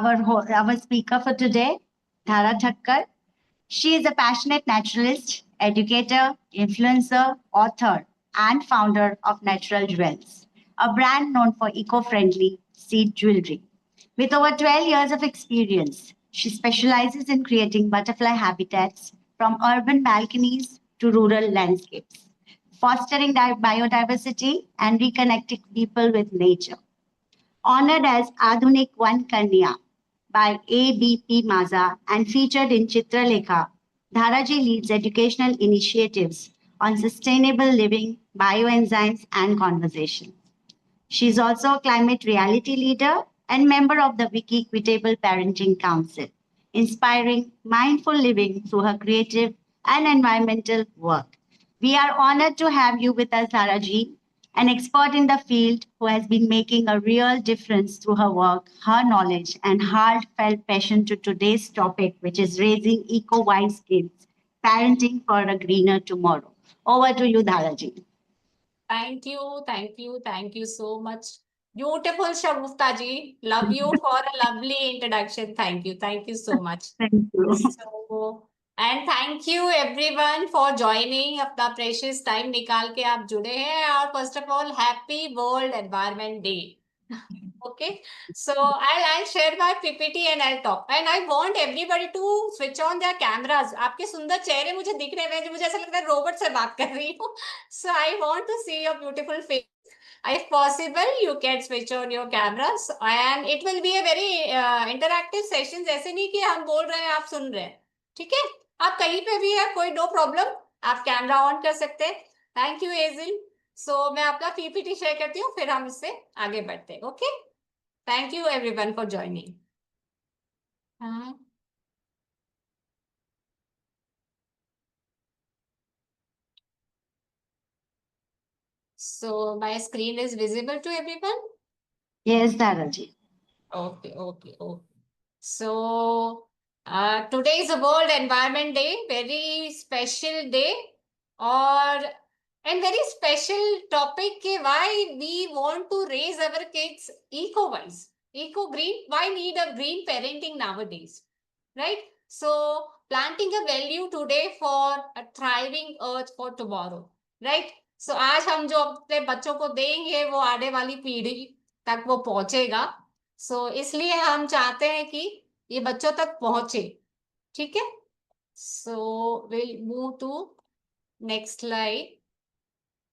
our speaker for today, Dhara Thakkar. She is a passionate naturalist, educator, influencer, author, and founder of Natural Jewels, a brand known for eco-friendly seed jewelry. With over 12 years of experience, she specializes in creating butterfly habitats from urban balconies to rural landscapes, fostering biodiversity and reconnecting people with nature. Honored as Adhunik One Kanya by ABP Maza and featured in Chitralekha, Dharaji leads educational initiatives on sustainable living, bioenzymes, and conversation. She is also a climate reality leader and member of the Wiki Equitable Parenting Council, inspiring mindful living through her creative and environmental work. We are honored to have you with us, Dharaji, an expert in the field who has been making a real difference through her work, her knowledge, and heartfelt passion to today's topic, which is raising eco-wise kids, parenting for a greener tomorrow. Over to you, Dharaji. Thank you so much. Beautiful Shavufta ji. Love you for a lovely introduction. Thank you so much. Thank you. So, and thank you everyone for joining. अपना precious time निकाल के आप जुड़े हैं और first of all, happy World Environment Day. Okay, so I'll share my PPT and I'll talk. And I want everybody to switch on their cameras. आपके सुंदर चेहरे मुझे दिख रहे हैं, मुझे ऐसा लगता है रोबोट से बात कर रही हूँ. So I want to see your beautiful face. If possible, you can switch on your cameras and it will be a very interactive session. जैसे नहीं कि हम बोल रहे हैं आप सुन रहे हैं, ठीक है? आप कहीं पे भी है, कोई no problem, आप कैमरा ऑन कर सकते हैं. Thank you, Azil. So मैं अपना PPT शेयर करती हूँ, फिर हम इससे आगे बढ़ते हैं. Okay? Thank you everyone for joining. So my screen is visible to everyone? Yes, Dharaji. Okay. So today is a World Environment Day, very special day, and very special topic why we want to raise our kids eco-wise, eco-green. Why need a green parenting nowadays, right? So planting a value today for a thriving earth for tomorrow, right? So आज हम जो अपने बच्चों को देंगे वो आने वाली पीढ़ी तक वो पहुंचेगा. सो इसलिए हम चाहते हैं कि ये बच्चों तक पहुंचे, ठीक है? So will move to next slide.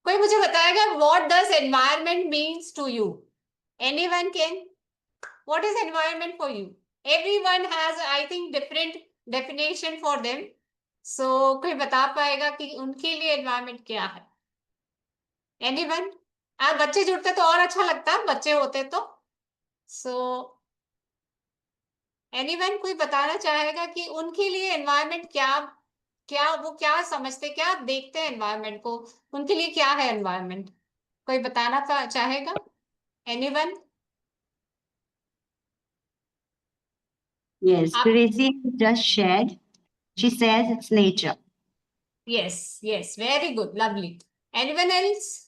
कोई मुझे बताएगा what does environment means to you? Anyone can? What is environment for you? Everyone has I think different definition for them. So कोई बता पाएगा कि उनके लिए एनवायरनमेंट क्या है? एनीवन? आप बच्चे जुड़ते तो और अच्छा लगता, बच्चे होते तो. सो एनीवन कोई बताना चाहेगा कि उनके लिए एनवायरनमेंट क्या क्या वो क्या समझते, क्या देखते हैं एनवायरनमेंट को, उनके लिए क्या है एनवायरनमेंट? कोई बताना चाहेगा? Anyone? Yes, Gracie just shared. She says it's nature. Yes, very good, lovely. Anyone else?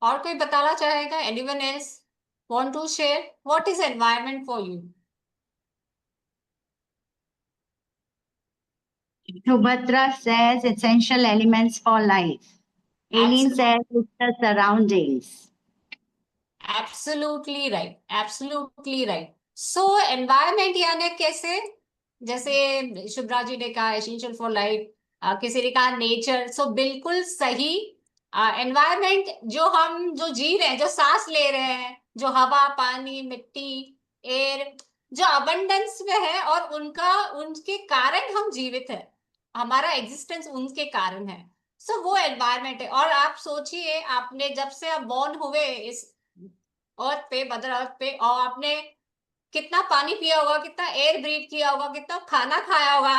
और कोई बताना चाहेगा? Anyone else want to share? What is environment for you? Subhadra says essential elements for life. Aileen says it's the surroundings. Absolutely right. So environment यानी कैसे? जैसे शुभ्रा जी ने कहा essential for life, किसी ने कहा नेचर. सो बिल्कुल सही. एनवायरमेंट जो जी रहे हैं, जो सांस ले रहे हैं, जो हवा, पानी, मिट्टी, एयर, जो अबंडेंस में है और उनके कारण हम जीवित है, हमारा एग्जिस्टेंस उनके कारण है. सो वो एनवायरमेंट है. और आप सोचिए, आपने जब से आप बॉर्न हुए इस अर्थ पे, मदर अर्थ पे, और आपने कितना पानी पिया होगा, कितना एयर ब्रीथ किया होगा, कितना खाना खाया होगा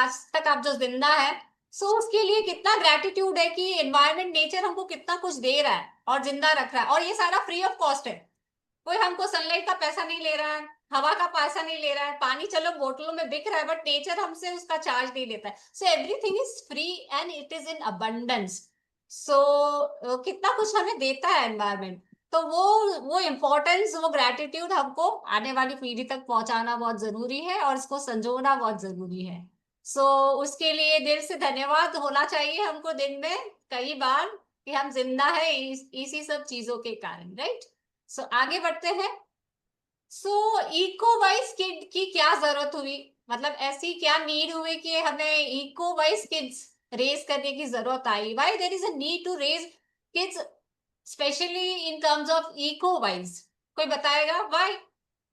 आज तक आप जो जिंदा है. सो उसके लिए कितना ग्रेटिट्यूड है कि एनवायरनमेंट, नेचर हमको कितना कुछ दे रहा है और जिंदा रख रहा है. और ये सारा फ्री ऑफ कॉस्ट है. कोई हमको सनलाइट का पैसा नहीं ले रहा है, हवा का पैसा नहीं ले रहा है, पानी चलो बोतलों में बिक रहा है, बट नेचर हमसे उसका चार्ज नहीं लेता है. So everything is free and it is in abundance. So कितना कुछ हमें देता है एनवायरनमेंट. तो वो इम्पोर्टेंस, वो ग्रेटिट्यूड हमको आने वाली पीढ़ी तक पहुंचाना बहुत जरूरी है और इसको संजोना बहुत जरूरी है। सो उसके लिए दिल से धन्यवाद होना चाहिए हमको दिन में कई बार कि हम जिंदा है इसी सब चीजों के कारण, राइट। सो आगे बढ़ते हैं। सो इको वाइज किड की क्या जरूरत हुई, मतलब ऐसी क्या नीड हुई कि हमें इको वाइज किड्स रेज करने की जरूरत आई, why there is a need to raise kids specially in terms of eco wise, कोई बताएगा व्हाई?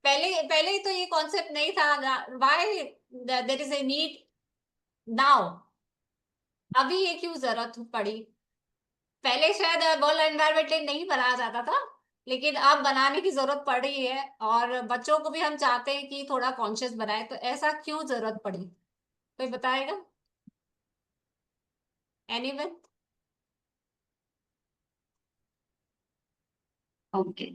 पहले पहले तो ये कॉन्सेप्ट नहीं था, why there is a need now, अभी ये क्यों जरूरत पड़ी? पहले शायद वर्ल्ड एनवायरमेंट डे नहीं बनाया जाता था, लेकिन अब बनाने की जरूरत पड़ रही है और बच्चों को भी हम चाहते हैं कि थोड़ा कॉन्शियस बनाए, तो ऐसा क्यों जरूरत पड़ी, कोई बताएगा? Anyone? Okay.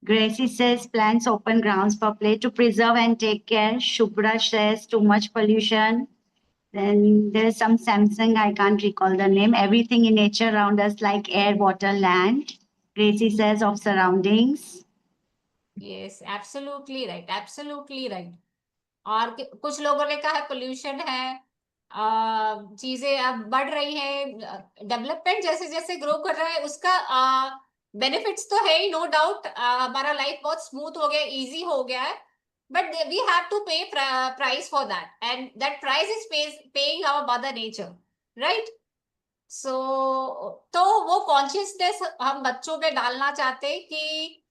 Gracie says plants open grounds for play to preserve and take care. Shubhra says too much pollution. Then there's some Samsung, I can't recall the name. Everything in nature around us, like air, water, land. Gracie says of surroundings. Yes, absolutely right, absolutely right. और कुछ लोगों ने कहा pollution है, चीजें अब बढ़ रही है, डेवलपमेंट जैसे जैसे ग्रो कर रहा है उसका बेनिफिट्स तो है ही, नो डाउट, हमारा लाइफ बहुत स्मूथ हो गया, इजी हो गया है, but we have to pay price for that, and that price is paying our mother nature, right. So तो वो कॉन्शियसनेस हम बच्चों पे डालना चाहते हैं कि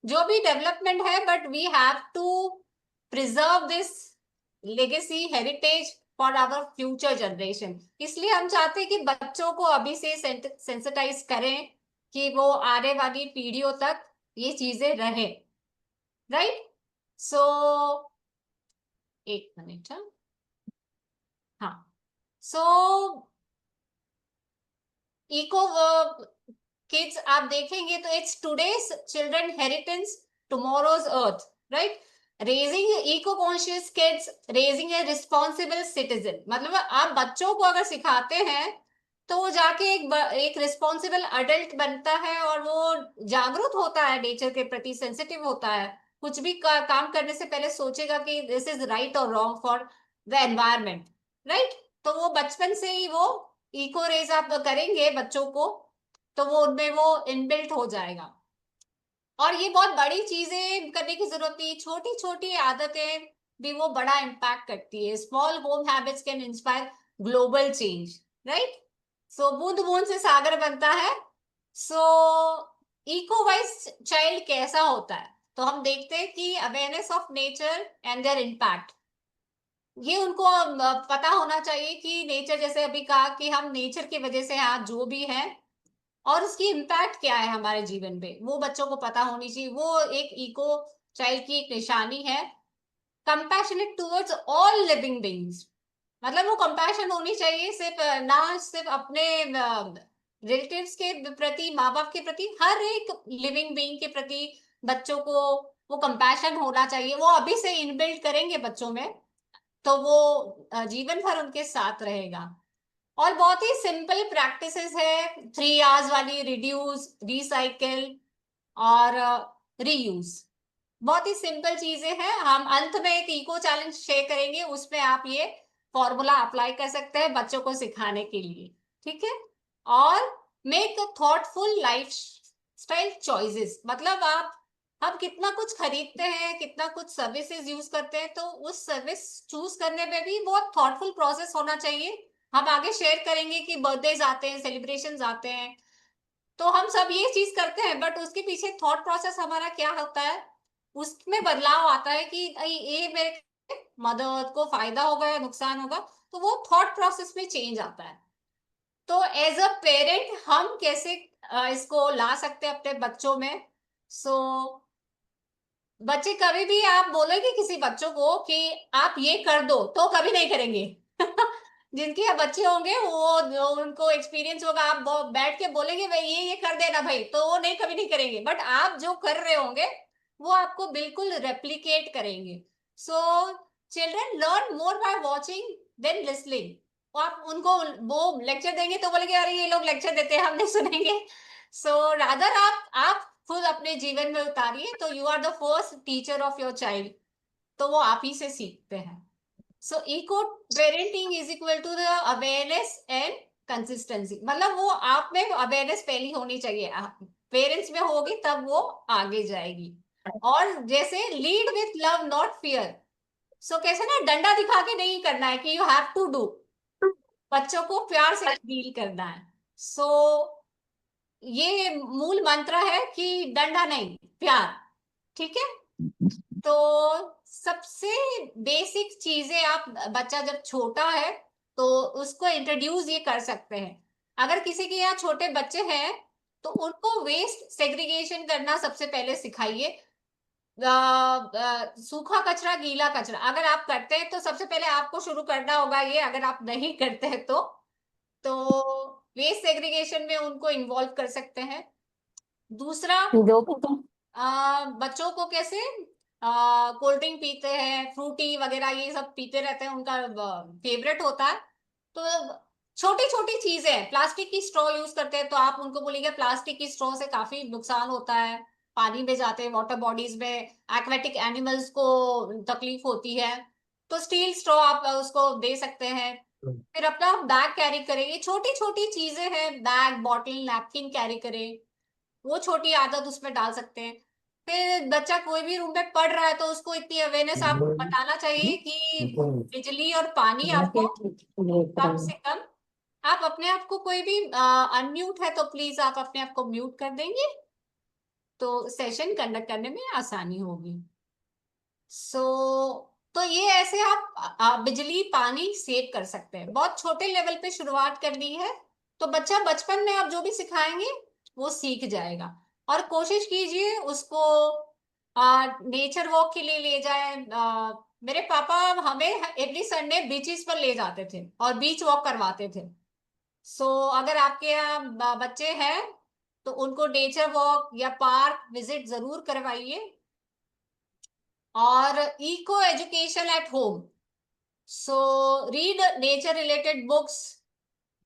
जो भी डेवलपमेंट है, but we have to preserve this legacy heritage for our future generation. इसलिए हम चाहते हैं कि बच्चों को अभी से सेंसिटाइज करें कि वो आने वाली पीढ़ियों तक ये चीजें रहे, राइट। सो एक मिनट, हाँ। सो इको किड्स आप देखेंगे तो it's today's children heritance, tomorrow's earth, right. Raising eco conscious kids, raising a responsible citizen, मतलब आप बच्चों को अगर सिखाते हैं तो वो जाके एक रिस्पॉन्सिबल अडल्ट बनता है और वो जागरूक होता है, नेचर के प्रति सेंसिटिव होता है, कुछ भी काम करने से पहले सोचेगा कि दिस इज राइट और wrong for the environment, right. तो वो बचपन से ही वो इको रेज आप करेंगे बच्चों को तो वो उनमें वो इनबिल्ट हो जाएगा। और ये बहुत बड़ी चीजें करने की जरूरत नहीं, छोटी छोटी आदतें भी वो बड़ा इम्पैक्ट करती है। Small home habits can inspire global change, right. So बूंद बूंद से सागर बनता है। सो इको वाइज चाइल्ड कैसा होता है, तो हम देखते हैं कि awareness of nature and there impact, ये उनको पता होना चाहिए कि नेचर, जैसे अभी कहा कि हम नेचर की वजह से आज जो भी है और उसकी इम्पैक्ट क्या है हमारे जीवन पे, वो बच्चों को पता होनी चाहिए। वो एक इको चाइल्ड की एक निशानी है। Compassionate towards all living beings, मतलब वो कंपैशन होनी चाहिए सिर्फ ना सिर्फ अपने रिलेटिव्स के प्रति, माँ बाप के प्रति, हर एक लिविंग बीइंग के प्रति बच्चों को वो कंपैशन होना चाहिए। वो अभी से इनबिल्ड करेंगे बच्चों में तो वो जीवन भर उनके साथ रहेगा। और बहुत ही सिंपल प्रैक्टिसेस है 3 आवर्स वाली, रिड्यूस, रिसाइकिल और रीयूज, बहुत ही सिंपल चीजें हैं। हम अंत में एक इको चैलेंज शेयर करेंगे, उसमें आप ये फॉर्मूला अप्लाई कर सकते हैं बच्चों को सिखाने के लिए, ठीक है। और make thoughtful life style choices, मतलब आप, हम कितना कुछ खरीदते हैं, कितना कुछ सर्विसेज यूज करते हैं, तो उस सर्विस चूज करने में भी बहुत थॉटफुल प्रोसेस होना चाहिए। हम आगे शेयर करेंगे कि बर्थडेज आते हैं, सेलिब्रेशंस आते हैं, तो हम सब ये चीज करते हैं, बट उसके पीछे थॉट प्रोसेस हमारा क्या होता है, उसमें बदलाव आता है कि ये मेरे मदद को फायदा होगा या नुकसान होगा, तो वो थॉट प्रोसेस में चेंज आता है। तो एज अ पेरेंट हम कैसे इसको ला सकते हैं अपने बच्चों में? सो बच्चे, कभी भी आप बोलोगे किसी बच्चों को कि आप ये कर दो तो कभी नहीं करेंगे। जिनके यहाँ बच्चे होंगे वो उनको एक्सपीरियंस होगा, आप बैठ के बोलेंगे भाई ये कर देना भाई, तो वो नहीं, कभी नहीं करेंगे, बट आप जो कर रहे होंगे वो आपको बिल्कुल रेप्लिकेट करेंगे। So children learn more by watching than listening, आप उनको वो लेक्चर देंगे तो बोलेंगे अरे ये लोग लेक्चर देते हैं, हम नहीं सुनेंगे। सो रादर आप खुद अपने जीवन में उतारिए, तो you are the first teacher of your child, तो वो आप ही से सीखते हैं। So eco parenting is equal to the awareness and consistency, मतलब वो आप में अवेयरनेस पहली होनी चाहिए, पेरेंट्स में होगी तब वो आगे जाएगी। और जैसे lead with love not fear, so कैसे ना डंडा दिखा के नहीं करना है कि यू हैव टू डू, बच्चों को प्यार से डील करना है। सो ये मूल मंत्र है कि डंडा नहीं, प्यार। ठीक है, तो सबसे बेसिक चीजें आप, बच्चा जब छोटा है तो उसको इंट्रोड्यूस ये कर सकते हैं। अगर किसी के यहाँ छोटे बच्चे हैं तो उनको वेस्ट सेग्रीगेशन करना सबसे पहले सिखाइए। सूखा कचरा, गीला कचरा अगर आप करते हैं तो सबसे पहले आपको शुरू करना होगा ये, अगर आप नहीं करते हैं तो वेस्ट सेग्रीगेशन में उनको इन्वॉल्व कर सकते हैं। दूसरा, बच्चों को कैसे कोल्ड ड्रिंक पीते हैं, फ्रूटी वगैरह ये सब पीते रहते हैं, उनका फेवरेट होता है, तो छोटी छोटी चीजें, प्लास्टिक की स्ट्रॉ यूज करते हैं तो आप उनको बोलेंगे प्लास्टिक की स्ट्रॉ से काफी नुकसान होता है, पानी में जाते हैं, वाटर बॉडीज में एक्वेटिक एनिमल्स को तकलीफ होती है, तो स्टील स्ट्रॉ आप उसको दे सकते हैं। फिर अपना बैग कैरी करें, ये छोटी छोटी चीजें हैं, बैग, बॉटल, नैपकिन कैरी करें, वो छोटी आदत उसमें डाल सकते हैं। फिर बच्चा कोई भी रूम में पढ़ रहा है तो उसको इतनी अवेयरनेस आप बताना चाहिए कि बिजली और पानी आपको कम से कम, आप अपने आप को कोई भी अनम्यूट है तो प्लीज आप अपने आप को म्यूट कर देंगे, तो सेशन कंडक्ट करने में आसानी होगी। सो तो ये ऐसे आप बिजली पानी सेव कर सकते हैं। बहुत छोटे लेवल पे शुरुआत करनी है, तो बच्चा बचपन में आप जो भी सिखाएंगे वो सीख जाएगा। और कोशिश कीजिए उसको नेचर वॉक के लिए ले जाए। मेरे पापा हमें एवरी संडे बीचेस पर ले जाते थे और बीच वॉक करवाते थे। सो अगर आपके यहाँ बच्चे हैं तो उनको नेचर वॉक या पार्क विजिट जरूर करवाइए। और eco education at home, so read nature related books,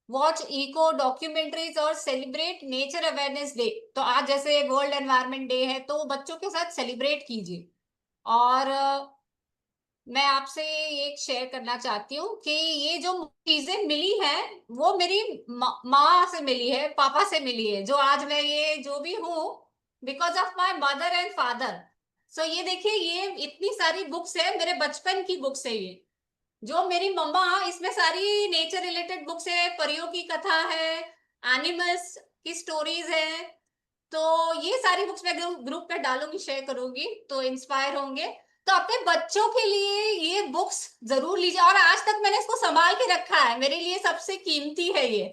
watch eco documentaries और सेलिब्रेट नेचर अवेयरनेस डे। तो आज जैसे वर्ल्ड एनवायरनमेंट डे है तो बच्चों के साथ सेलिब्रेट कीजिए। और मैं आपसे एक शेयर करना चाहती हूँ कि ये जो चीजें मिली हैं वो मेरी माँ से मिली है, पापा से मिली है, जो आज मैं ये जो भी हूँ because of my mother and father. So ये देखिए, ये इतनी सारी बुक्स है, मेरे बचपन की बुक्स है ये, जो मेरी मम्मा, इसमें सारी नेचर रिलेटेड बुक्स है, परियों की कथा है, एनिमल्स की स्टोरीज है। तो ये सारी बुक्स मैं ग्रुप पे डालूंगी, शेयर करूंगी, तो इंस्पायर होंगे। तो अपने बच्चों के लिए ये बुक्स जरूर लीजिए, और आज तक मैंने इसको संभाल के रखा है, मेरे लिए सबसे कीमती है ये।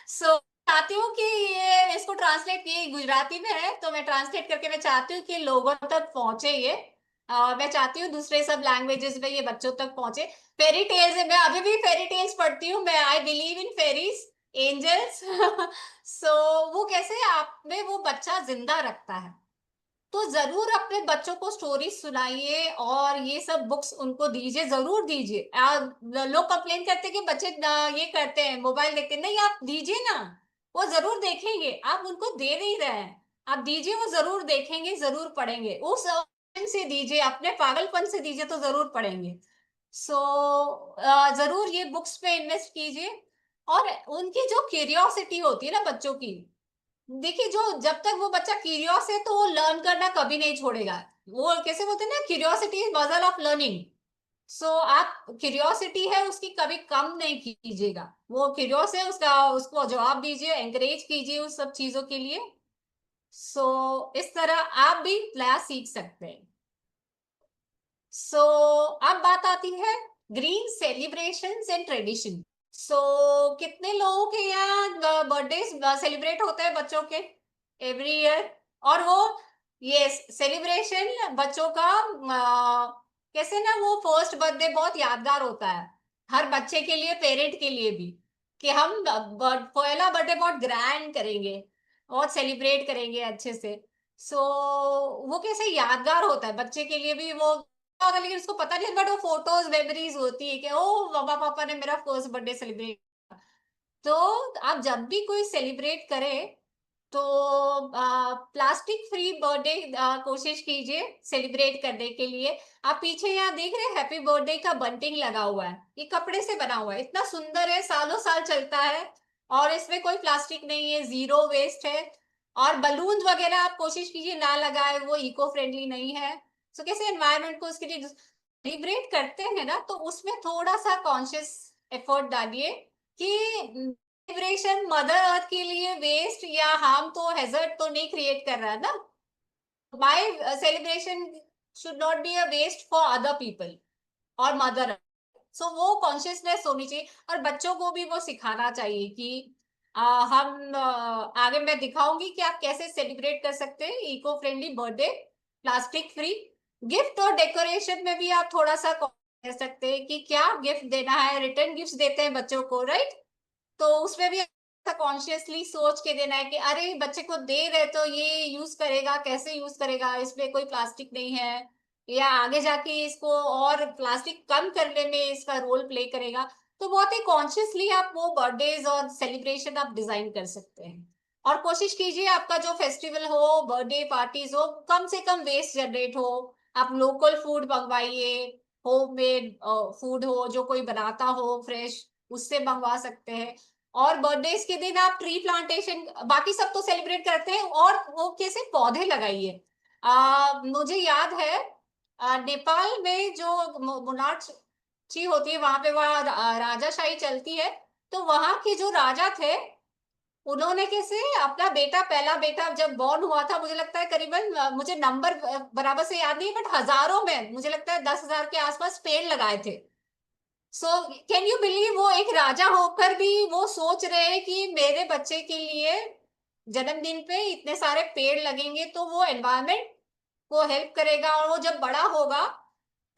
सो चाहती हूँ कि ये इसको ट्रांसलेट, ये गुजराती में है तो मैं ट्रांसलेट करके मैं चाहती हूँ कि लोगों तक पहुंचे ये। मैं चाहती हूँ दूसरे सब लैंग्वेजेस में ये बच्चों तक पहुंचे। फेरी टेल्स है, मैं अभी भी फेरी टेल्स पढ़ती हूँ, मैं I believe in fairies, angels. So वो कैसे आप में वो बच्चा जिंदा रखता है। तो जरूर अपने बच्चों को स्टोरी सुनाइए और ये सब बुक्स उनको दीजिए, जरूर दीजिए। लोग कंप्लेन करते हैं कि बच्चे ये करते हैं, मोबाइल देखते हैं, नहीं आप दीजिए ना, वो जरूर देखेंगे। आप उनको दे नहीं रहे हैं, आप दीजिए, वो जरूर देखेंगे, जरूर पढ़ेंगे। उस से दीजिए, अपने पागलपन से दीजिए तो जरूर पढ़ेंगे। सो जरूर ये बुक्स पे इन्वेस्ट कीजिए। और उनकी जो क्यूरियोसिटी होती है ना बच्चों की, देखिए जो जब तक वो बच्चा क्यूरियस है तो वो लर्न करना कभी नहीं छोड़ेगा। वो कैसे बोलते हैं ना, curiosity is mother of learning. So आप क्यूरियोसिटी है उसकी कभी कम नहीं कीजिएगा, वो क्यूरियस है उसका, उसको जवाब दीजिए, एंकरेज कीजिए उस सब चीजों के लिए। सो इस तरह आप भी नया सीख सकते हैं। सो अब बात आती है ग्रीन सेलिब्रेशंस एंड ट्रेडिशन। सो कितने लोगों के यहाँ बर्थडे सेलिब्रेट होते हैं बच्चों के एवरी ईयर, और वो ये सेलिब्रेशन बच्चों का कैसे ना, वो फर्स्ट बर्थडे बहुत यादगार होता है हर बच्चे के लिए, पेरेंट के लिए भी, कि हम पहला बर्थडे बहुत ग्रैंड करेंगे, बहुत सेलिब्रेट करेंगे अच्छे से। सो वो कैसे यादगार होता है बच्चे के लिए भी वो, होता है, लेकिन उसको पता नहीं, बट वो फोटोज मेमोरीज होती है कि ओ मम्मा पापा ने मेरा फर्स्ट बर्थडे सेलिब्रेट। तो आप जब भी कोई सेलिब्रेट करें तो प्लास्टिक फ्री बर्थडे कोशिश कीजिए सेलिब्रेट करने के लिए। आप पीछे यहाँ देख रहे हैं हैप्पी बर्थडे का बंटिंग लगा हुआ है, ये कपड़े से बना हुआ है, इतना सुंदर है, सालों साल चलता है और इसमें कोई प्लास्टिक नहीं है, जीरो वेस्ट है। और बलून वगैरह आप कोशिश कीजिए ना लगाए, वो इको फ्रेंडली नहीं है। सो कैसे एनवायरनमेंट को उसके लिए सेलिब्रेट करते हैं ना, तो उसमें थोड़ा सा कॉन्शियस एफर्ट डालिए कि सेलिब्रेशन मदर अर्थ के लिए वेस्ट या हार्म तो हैजर्ड तो नहीं क्रिएट कर रहा है ना। My celebration should not be a waste for other people और मदर। सो वो कॉन्शियसनेस होनी चाहिए और बच्चों को भी वो सिखाना चाहिए कि आगे मैं दिखाऊंगी कि आप कैसे सेलिब्रेट कर सकते हैं eco friendly birthday, plastic free. Gift और डेकोरेशन में भी आप थोड़ा सा कह सकते हैं कि क्या गिफ्ट देना है, रिटर्न गिफ्ट देते हैं बच्चों को, राइट? तो उसमें भी कॉन्शियसली सोच के देना है कि अरे बच्चे को दे रहे तो ये यूज करेगा, कैसे यूज करेगा, इसमें कोई प्लास्टिक नहीं है, या आगे जाके इसको और प्लास्टिक कम करने में इसका रोल प्ले करेगा। तो बहुत ही कॉन्शियसली आप वो बर्थडेज और सेलिब्रेशन आप डिजाइन कर सकते हैं। और कोशिश कीजिए आपका जो फेस्टिवल हो, बर्थडे पार्टीज हो, कम से कम वेस्ट जनरेट हो। आप लोकल फूड मंगवाइए, होममेड फूड हो जो कोई बनाता हो फ्रेश, उससे मंगवा सकते हैं। और बर्थडेज के दिन आप ट्री प्लांटेशन, बाकी सब तो सेलिब्रेट करते हैं, और वो कैसे पौधे लगाइए। मुझे याद है नेपाल में जो मोनार्ची होती है, वहां पे वहाँ राजाशाही चलती है। तो वहां के जो राजा थे, उन्होंने कैसे अपना बेटा, पहला बेटा जब बॉर्न हुआ था, मुझे लगता है करीबन मुझे नंबर बराबर से याद नहीं, बट हजारों में, मुझे लगता है 10,000 के आसपास पेड़ लगाए थे। सो कैन यू बिलीव, वो एक राजा होकर भी वो सोच रहे हैं कि मेरे बच्चे के लिए जन्मदिन पे इतने सारे पेड़ लगेंगे तो वो एनवायरनमेंट को हेल्प करेगा, और वो जब बड़ा होगा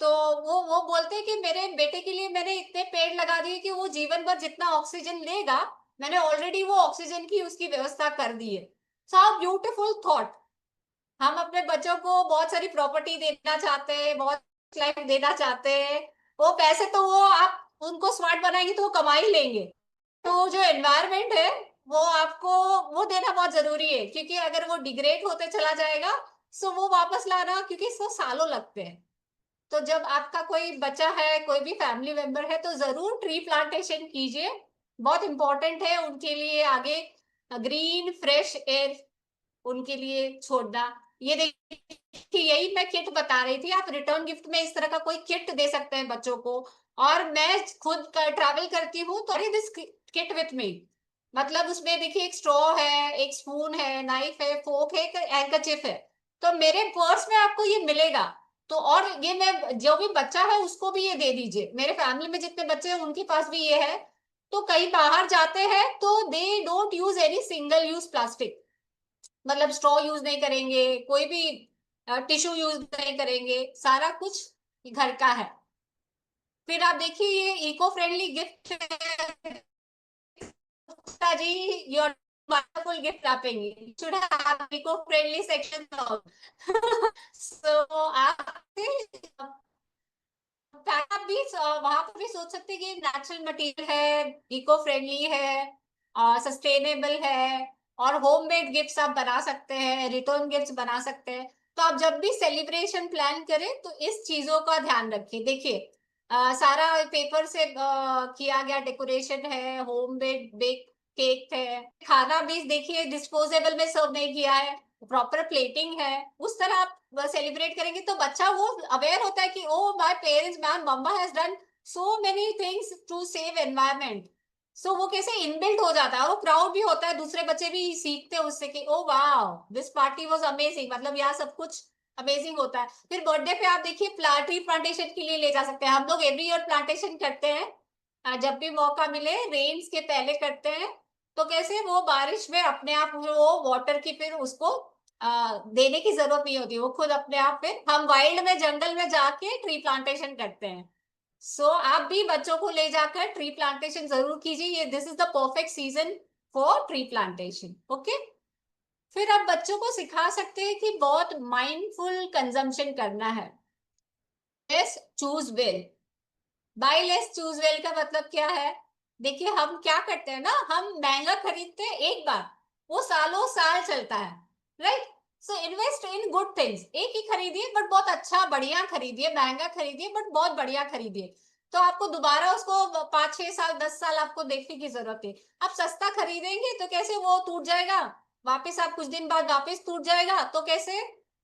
तो वो बोलते हैं कि मेरे बेटे के लिए मैंने इतने पेड़ लगा दिए कि वो जीवन भर जितना ऑक्सीजन लेगा, मैंने ऑलरेडी वो ऑक्सीजन की उसकी व्यवस्था कर दी है। So beautiful thought. हम अपने बच्चों को बहुत सारी प्रॉपर्टी देना चाहते हैं, बहुत लाइफ देना चाहते हैं, वो पैसे तो वो आप उनको स्मार्ट बनाएंगे तो वो कमा ही लेंगे। तो जो एनवायरनमेंट है वो आपको वो देना बहुत जरूरी है, क्योंकि अगर वो डिग्रेड होते चला जाएगा, सो वो वापस लाना, क्योंकि इसको सालों लगते हैं। तो जब आपका कोई बच्चा है, कोई भी फैमिली मेंबर है, तो जरूर ट्री प्लांटेशन कीजिए, बहुत इंपॉर्टेंट है उनके लिए आगे ग्रीन फ्रेश एयर उनके लिए छोड़ना। ये देखिए, यही मैं किट बता रही थी, आप रिटर्न गिफ्ट में इस तरह का कोई किट दे सकते हैं बच्चों को। और मैं खुद ट्रैवल करती हूँ तो अरे दिस किट विथ मी, मतलब उसमें देखिए एक स्ट्रॉ है, एक स्पून है, नाइफ है, फोक है, एक हैंकरचिफ है। तो मेरे पर्स में आपको ये मिलेगा। तो और ये मैं जो भी बच्चा है उसको भी ये दे दीजिए, मेरे फैमिली में जितने बच्चे हैं उनके पास भी ये है। तो कहीं बाहर जाते हैं तो they don't use any single use plastic, मतलब स्ट्रॉ यूज नहीं करेंगे, कोई भी टिश्यू यूज नहीं करेंगे, सारा कुछ घर का है। फिर आप देखिए ये इको फ्रेंडली गिफ्ट जी, your wonderful gift wrapping should have eco friendly section so आप आप भी वहां पर भी सोच सकते हैं कि नेचुरल मटेरियल है, इको फ्रेंडली है, सस्टेनेबल है, और होममेड गिफ्ट्स आप बना सकते हैं, रिटर्न गिफ्ट्स बना सकते हैं। तो आप जब भी सेलिब्रेशन प्लान करें तो इस चीजों का ध्यान रखिए। देखिए सारा पेपर से किया गया डेकोरेशन है, होममेड बेक केक है, खाना भी देखिए डिस्पोजेबल में सर्व नहीं किया है, प्रॉपर प्लेटिंग है। उस तरह आप सेलिब्रेट करेंगे तो बच्चा वो अवेयर होता है कि oh my parents, my mamma has done so many things to save environment. So वो कैसे इनबिल्ट हो जाता है, और वो प्राउड भी होता है, दूसरे बच्चे भी सीखते हैं उससे कि ओ वाह दिस पार्टी वाज अमेजिंग, मतलब यहाँ सब कुछ अमेजिंग होता है। फिर बर्थडे पे आप देखिए ट्री प्लांटेशन के लिए ले जा सकते हैं, हम लोग एवरी ईयर प्लांटेशन करते हैं। जब भी मौका मिले रेन्स के पहले करते हैं। तो कैसे वो बारिश में अपने आप वो वाटर की फिर उसको देने की जरूरत नहीं होती, वो खुद अपने आप फिर हम वाइल्ड में जंगल में जाके ट्री प्लांटेशन करते हैं। सो आप भी बच्चों को ले जाकर ट्री प्लांटेशन जरूर कीजिए, ये this is the perfect season for tree plantation. Okay. फिर आप बच्चों को सिखा सकते हैं कि बहुत माइंडफुल कंजम्पशन करना है। Less choose well. Buy less choose well का मतलब क्या है? देखिए हम क्या करते हैं ना, हम महंगा खरीदते हैं एक बार, वो सालों साल चलता है, right? So invest in good things. एक ही खरीदिए बट बहुत अच्छा बढ़िया खरीदिए, महंगा खरीदिए बट बहुत बढ़िया खरीदिए, तो आपको दोबारा उसको 5 6 साल 10 साल आपको देखने की जरूरत है। आप सस्ता खरीदेंगे तो कैसे वो टूट जाएगा, वापस आप कुछ दिन बाद वापस टूट जाएगा, तो कैसे?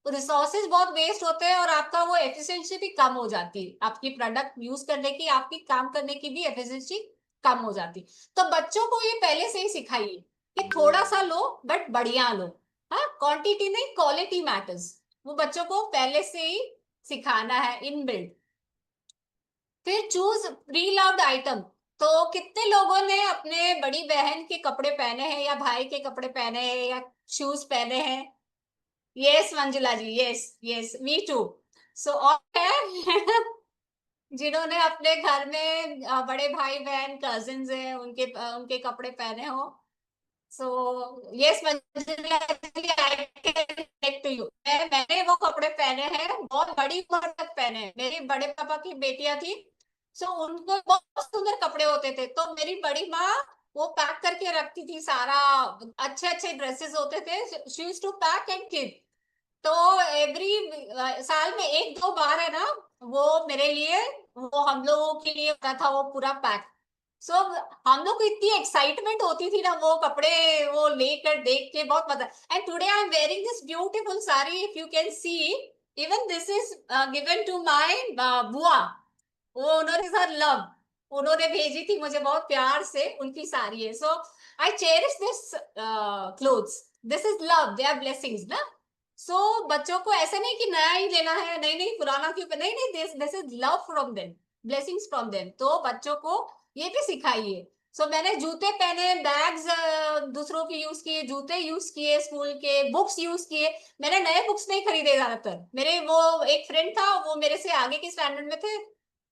रिसोर्सेज बहुत वेस्ट होते हैं और आपका वो एफिशिएंसी भी कम हो जाती है, आपकी प्रोडक्ट यूज करने की, आपकी काम करने की भी एफिशिएंसी कम हो जाती। तो बच्चों को ये पहले से ही सिखाइए कि थोड़ा सा लो बट बढ़िया लो। हाँ, क्वांटिटी नहीं, क्वालिटी मैटर्स। वो बच्चों को पहले से ही सिखाना है इन बिल्ड। फिर चूज प्री लव्ड आइटम। तो कितने लोगों ने अपने बड़ी बहन के कपड़े पहने हैं या भाई के कपड़े पहने हैं या शूज पहने हैं? Yes Manjula ji, yes yes, me too. So और है जिन्होंने अपने घर में बड़े भाई बहन कजिन्स हैं, उनके कपड़े पहने हो। So yes Manjula ji, I can connect to you. मैंने वो कपड़े पहने हैं, बहुत बड़ी उम्र तक पहने हैं। मेरी बड़े पापा की बेटियां थी, सो उनको बहुत सुंदर कपड़े होते थे, तो मेरी बड़ी माँ वो पैक करके रखती थी सारा। अच्छे अच्छे ड्रेसेस होते थे, she used to pack and keep. तो एवरी साल में एक दो बार है ना, वो मेरे लिए, वो हम लोगों के लिए होता था वो पूरा पैक। सो हम लोग को इतनी एक्साइटमेंट होती थी ना वो कपड़े वो लेकर देख के, बहुत मजा। And today I am wearing this beautiful sari, if you can see, even this is given to my बुआ। वो उन्होंने सर लव उन्होंने भेजी थी मुझे बहुत प्यार से, उनकी साड़ी है। So I cherish this clothes, this is love, they are blessings ना। सो बच्चों को ऐसा नहीं कि नया ही लेना है, नहीं नहीं पुराना क्यों, नहीं नहीं, this this is love from them, blessings from them. तो बच्चों को ये भी सिखाइए। सो मैंने जूते पहने, बैग्स दूसरों के यूज किए, जूते यूज किए, स्कूल के बुक्स यूज किए। मैंने नए बुक्स नहीं खरीदे ज्यादातर, मेरे वो एक फ्रेंड था वो मेरे से आगे के स्टैंडर्ड में थे,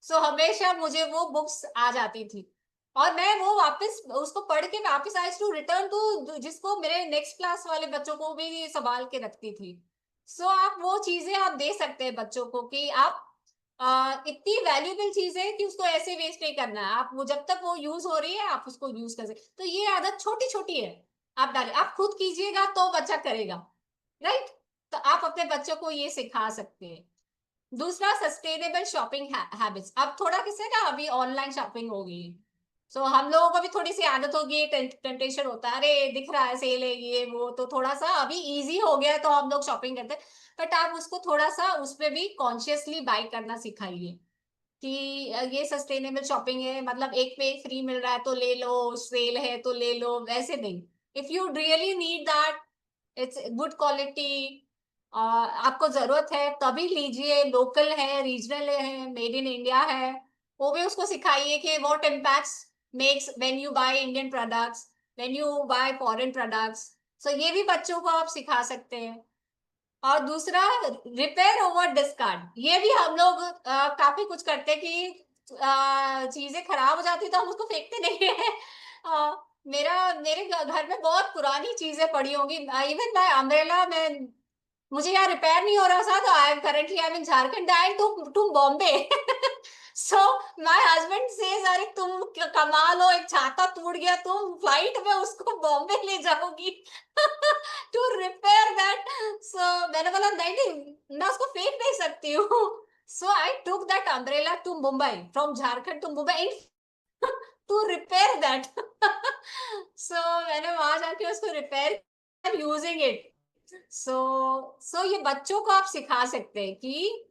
सो हमेशा मुझे वो बुक्स आ जाती थी और मैं वो वापस उसको पढ़ के वापस आई टू रिटर्न टू, जिसको मेरे नेक्स्ट क्लास वाले बच्चों को भी संभाल के रखती थी। सो आप वो चीजें आप दे सकते हैं बच्चों को कि आप इतनी वैल्यूएबल चीज है कि उसको ऐसे वेस्ट नहीं करना है, आप वो जब तक वो यूज हो रही है आप उसको यूज कर सकते। तो ये आदत छोटी छोटी है, आप डालें, आप खुद कीजिएगा तो बच्चा करेगा, राइट? तो आप अपने बच्चों को ये सिखा सकते हैं। दूसरा, सस्टेनेबल शॉपिंग हैबिट्स। अब थोड़ा किसे ना अभी ऑनलाइन शॉपिंग हो गई, सो हम लोगों को भी थोड़ी सी आदत हो गई, टेंटेशन होता है, अरे दिख रहा है सेल है ये वो, तो थोड़ा सा अभी इजी हो गया है तो हम लोग शॉपिंग करते हैं। बट आप उसको थोड़ा सा उसमें भी कॉन्शियसली बाई करना सिखाइए कि ये सस्टेनेबल शॉपिंग है, मतलब एक पे एक फ्री मिल रहा है तो ले लो, सेल है तो ले लो, वैसे नहीं। If you really need that, it's good quality, आपको जरूरत है तभी लीजिए, लोकल है, रीजनल है, मेड इन इंडिया है। वो भी उसको सिखाइए कि what impacts makes when you buy Indian products, when you buy foreign products. So ये भी बच्चों को आप सिखा सकते हैं। और दूसरा, रिपेयर ओवर डिस्कार्ड। ये भी हम लोग काफी कुछ करते हैं कि चीजें खराब हो जाती तो हम उसको फेंकते नहीं है। मेरे घर में बहुत पुरानी चीजें पड़ी होंगी, इवन माय अम्ब्रेला, मैं मुझे यहाँ रिपेयर नहीं हो रहा था तो I am currently I am in Jharkhand and to Bombay. So my husband says, अरे तुम कमाल हो, एक छाता टूट गया, तुम फ्लाइट में उसको बॉम्बे ले जाओगी टू रिपेयर दैट। सो मैंने बोला नहीं नहीं, मैं उसको फेंक नहीं सकती हूँ। So I took that umbrella to Mumbai, from Jharkhand to Mumbai to repair that. So मैंने वहां जाके उसको repair, using it. So so ये बच्चों को आप सिखा सकते हैं कि